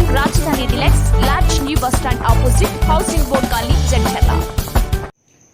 राजधानी deluxe large new bus stand opposite housing board colony Jandahla.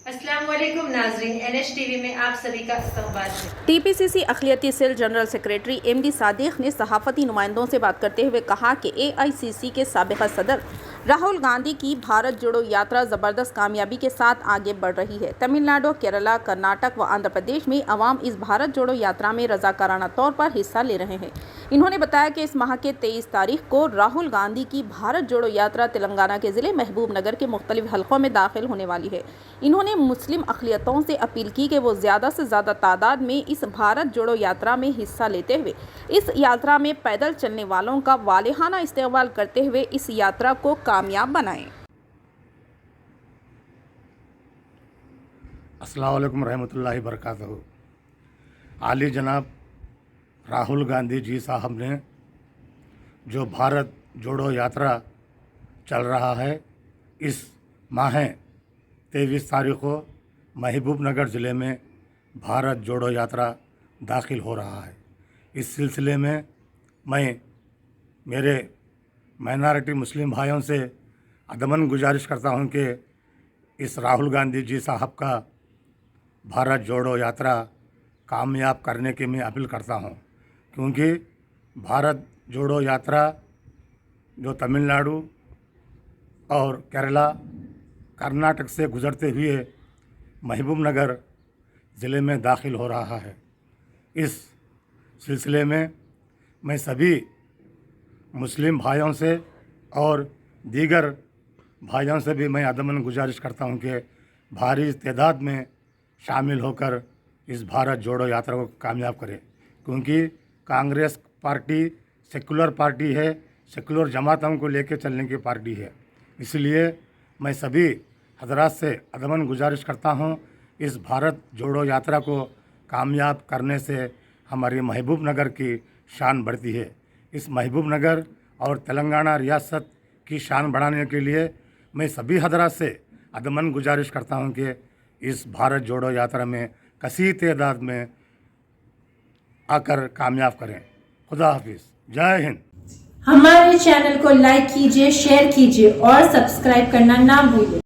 अस्सलाम वालेकुम नाजरीन, NH TV में आप सभी का इस्तकबाल है। टीपीसीसी अखिलती cell general secretary MD Sadiq ने सहाफ़ती नुमाइंदों से बात करते हुए कहा कि AICC के साबिक़ सदर राहुल गांधी की भारत जोड़ो यात्रा ज़बरदस्त कामयाबी के साथ आगे बढ़ रही है। तमिलनाडु, केरला, कर्नाटक व आंध्र प्रदेश में अवाम इस भारत जोड़ो यात्रा में रज़ाकाराना तौर पर हिस्सा ले रहे हैं। इन्होंने बताया कि इस माह के 23 तारीख को राहुल गांधी की भारत जोड़ो यात्रा तेलंगाना के ज़िले महबूब नगर के मुख्तलिफ हलकों में दाखिल होने वाली है। इन्होंने मुस्लिम अक़लियतों से अपील की कि वो ज़्यादा से ज़्यादा तादाद में इस भारत जोड़ो यात्रा में हिस्सा लेते हुए इस यात्रा में पैदल चलने वालों का वालिहाना इस्तेक़बाल करते हुए इस यात्रा को कामयाब बनाएं। अस्सलाम वालेकुम रहमतुल्लाहि बरकातहू। आली जनाब राहुल गांधी जी साहब ने जो भारत जोड़ो यात्रा चल रहा है, इस माह 23 तारीख को महबूब नगर ज़िले में भारत जोड़ो यात्रा दाखिल हो रहा है। इस सिलसिले में मैं मेरे माइनॉरिटी मुस्लिम भाइयों से अदमन गुजारिश करता हूं कि इस राहुल गांधी जी साहब का भारत जोड़ो यात्रा कामयाब करने की मैं अपील करता हूं, क्योंकि भारत जोड़ो यात्रा जो तमिलनाडु और केरला, कर्नाटक से गुज़रते हुए महबूब नगर ज़िले में दाखिल हो रहा है। इस सिलसिले में मैं सभी मुस्लिम भाइयों से और दीगर भाइयों से भी मैं अदमन गुजारिश करता हूं कि भारी तादाद में शामिल होकर इस भारत जोड़ो यात्रा को कामयाब करें, क्योंकि कांग्रेस पार्टी सेकुलर पार्टी है, सेकुलर जमातों को लेकर चलने की पार्टी है। इसलिए मैं सभी हजरात से अदमन गुजारिश करता हूं, इस भारत जोड़ो यात्रा को कामयाब करने से हमारी महबूब नगर की शान बढ़ती है। इस महबूब नगर और तेलंगाना रियासत की शान बढ़ाने के लिए मैं सभी हजरात से अदमन गुजारिश करता हूं कि इस भारत जोड़ो यात्रा में कसीर तादाद में आकर कामयाब करें। खुदा हाफिज़, जय हिंद। हमारे चैनल को लाइक कीजिए, शेयर कीजिए और सब्सक्राइब करना ना भूलिए।